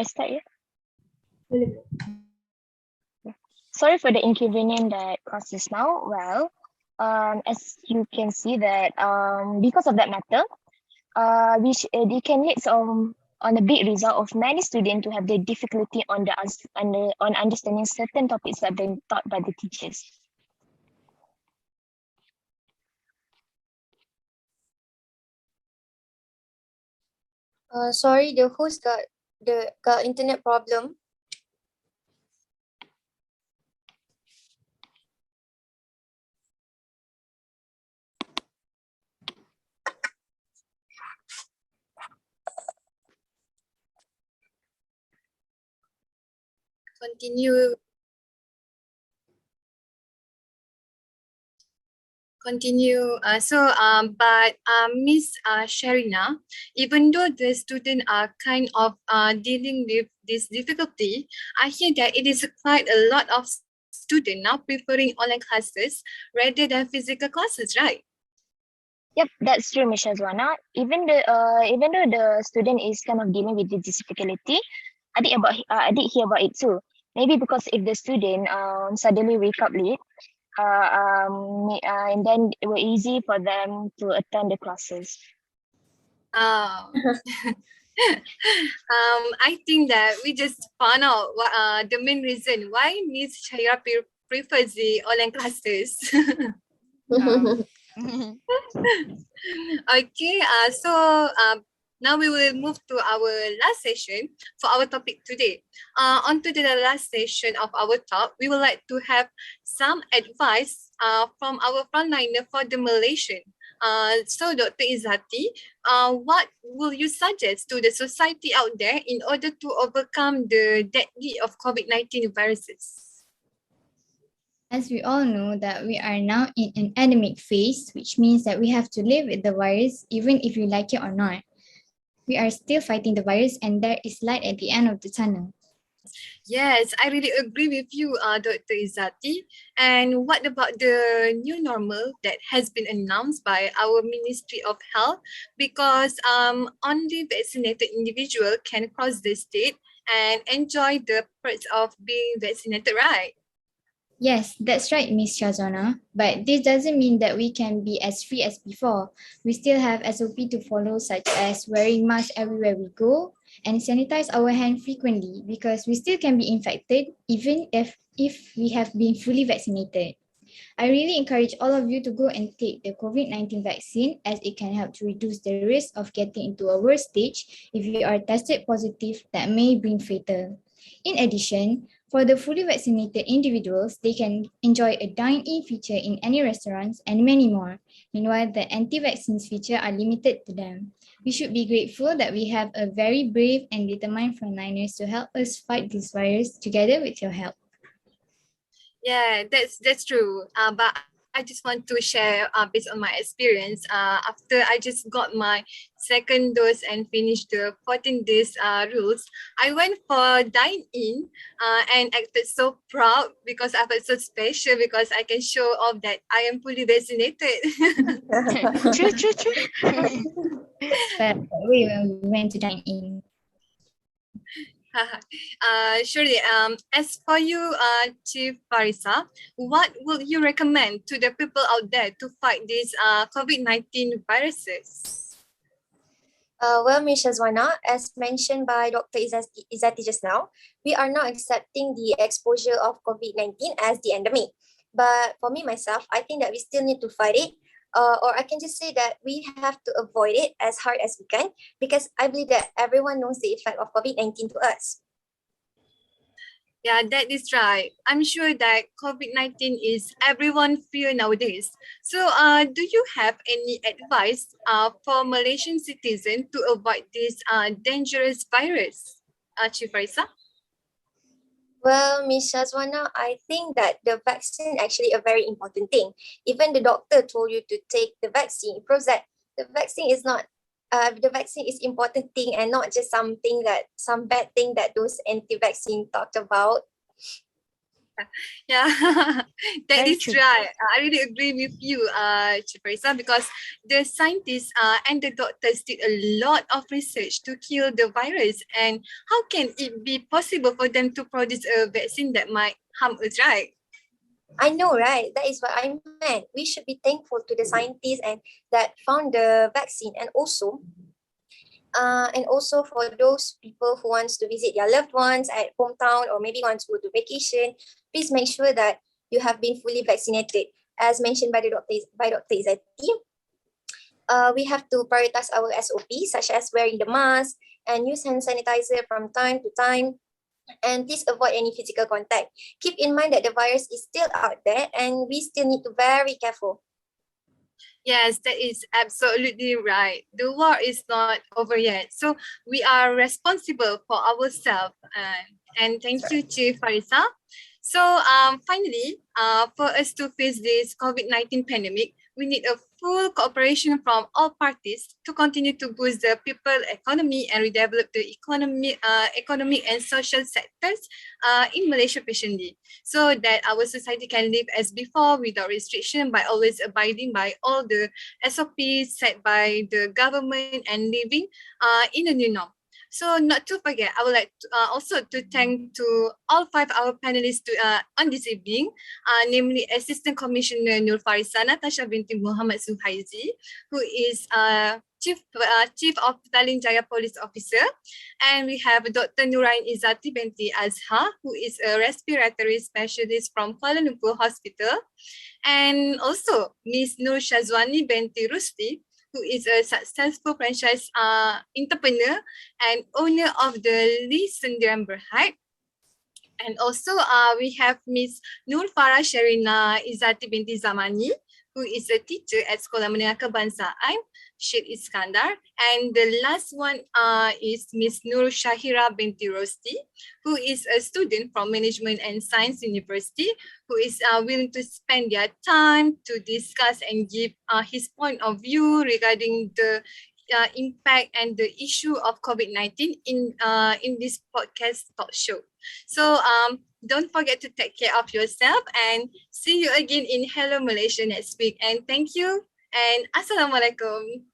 I start, yeah? Sorry for the inconvenience that caused just now. Well, as you can see that because of that matter, they can lead on a big result of many students to have the difficulty on understanding certain topics that have been taught by the teachers. Sorry, the host got internet problem. Continue. But Miss Sharina, even though the students are kind of dealing with this difficulty, I hear that it is quite a lot of students now preferring online classes rather than physical classes, right? Yep, that's true, Miss Shazwana. Even though the student is kind of dealing with this difficulty, I did hear about it too. Maybe because if the student suddenly wake up late, and then it was easy for them to attend the classes. I think that we just found out the main reason why Miss Shaira prefers the online classes. Okay, now we will move to our last session for our topic today. On to the last session of our talk, we would like to have some advice from our frontliner for the Malaysian. So Dr. Izzati, what will you suggest to the society out there in order to overcome the deadly of COVID-19 viruses? As we all know that we are now in an endemic phase, which means that we have to live with the virus even if we like it or not. We are still fighting the virus and there is light at the end of the tunnel. Yes, I really agree with you, Dr. Izzati. And what about the new normal that has been announced by our Ministry of Health? Because only vaccinated individual can cross the state and enjoy the perks of being vaccinated, right? Yes, that's right, Miss Shazona. But this doesn't mean that we can be as free as before. We still have SOP to follow, such as wearing masks everywhere we go and sanitize our hands frequently because we still can be infected even if we have been fully vaccinated. I really encourage all of you to go and take the COVID-19 vaccine as it can help to reduce the risk of getting into a worse stage if you are tested positive that may bring fatal. In addition, for the fully vaccinated individuals, they can enjoy a dine-in feature in any restaurants and many more. Meanwhile, the anti-vaccines feature are limited to them. We should be grateful that we have a very brave and determined frontliners to help us fight this virus together with your help. Yeah, that's true. But I just want to share based on my experience. After I just got my second dose and finished the 14 days rules, I went for dine-in and acted so proud because I felt so special because I can show off that I am fully vaccinated. True. But we went to dine in. Surely. As for you, Chief Farisa, what will you recommend to the people out there to fight these COVID-19 viruses? Well, Ms. Shazwana, as mentioned by Dr. Izzati just now, we are now accepting the exposure of COVID-19 as the endemic. But for me, myself, I think that we still need to fight it. Or I can just say that we have to avoid it as hard as we can because I believe that everyone knows the effect of COVID-19 to us. Yeah, that is right. I'm sure that COVID-19 is everyone's fear nowadays. So, do you have any advice for Malaysian citizens to avoid this dangerous virus, Chief Farisa? Well, Ms. Shazwana, I think that the vaccine actually a very important thing. Even the doctor told you to take the vaccine. It proves that the vaccine is not the vaccine is important thing and not just some bad thing that those anti-vaccine talked about. Yeah, that Very is true. right. I really agree with you, Chiparisa, because the scientists and the doctors did a lot of research to kill the virus. And how can it be possible for them to produce a vaccine that might harm us, right? I know, right? That is what I meant. We should be thankful to the scientists and that found the vaccine, and also for those people who wants to visit their loved ones at hometown or maybe wants to go to vacation, please make sure that you have been fully vaccinated. As mentioned by the doctor by Dr. Izati, we have to prioritize our SOP such as wearing the mask and use hand sanitizer from time to time. And please avoid any physical contact. Keep in mind that the virus is still out there and we still need to be very careful. Yes, that is absolutely right. The war is not over yet. So we are responsible for ourselves. And thank you, Chief Farisa. So finally, for us to face this COVID-19 pandemic, we need a full cooperation from all parties to continue to boost the people economy and redevelop the economic and social sectors in Malaysia patiently, so that our society can live as before without restriction by always abiding by all the SOPs set by the government and living in a new norm. So not to forget, I would like to, also to thank to all five our panelists on this evening, namely Assistant Commissioner Nur Farisa Natasha binti Muhammad Suhaizi, who is Chief of Petaling Jaya Police Officer, and we have Dr. Nurain Izati binti Azhar, who is a respiratory specialist from Kuala Lumpur Hospital, and also Miss Nur Shazwani binti Rusdi, who is a successful franchise entrepreneur and owner of the Lee Sendirian Berhad. And also we have Miss Nur Farah Sherina Izati binti Zamani, who is a teacher at Sekolah Menengah Kebangsaan Syed Iskandar. And the last one is Miss Nur Shahira binti Rosti, who is a student from Management and Science University, who is willing to spend their time to discuss and give his point of view regarding the impact and the issue of COVID-19 in this podcast talk show. So don't forget to take care of yourself and see you again in Hello Malaysia next week. And thank you and Assalamualaikum.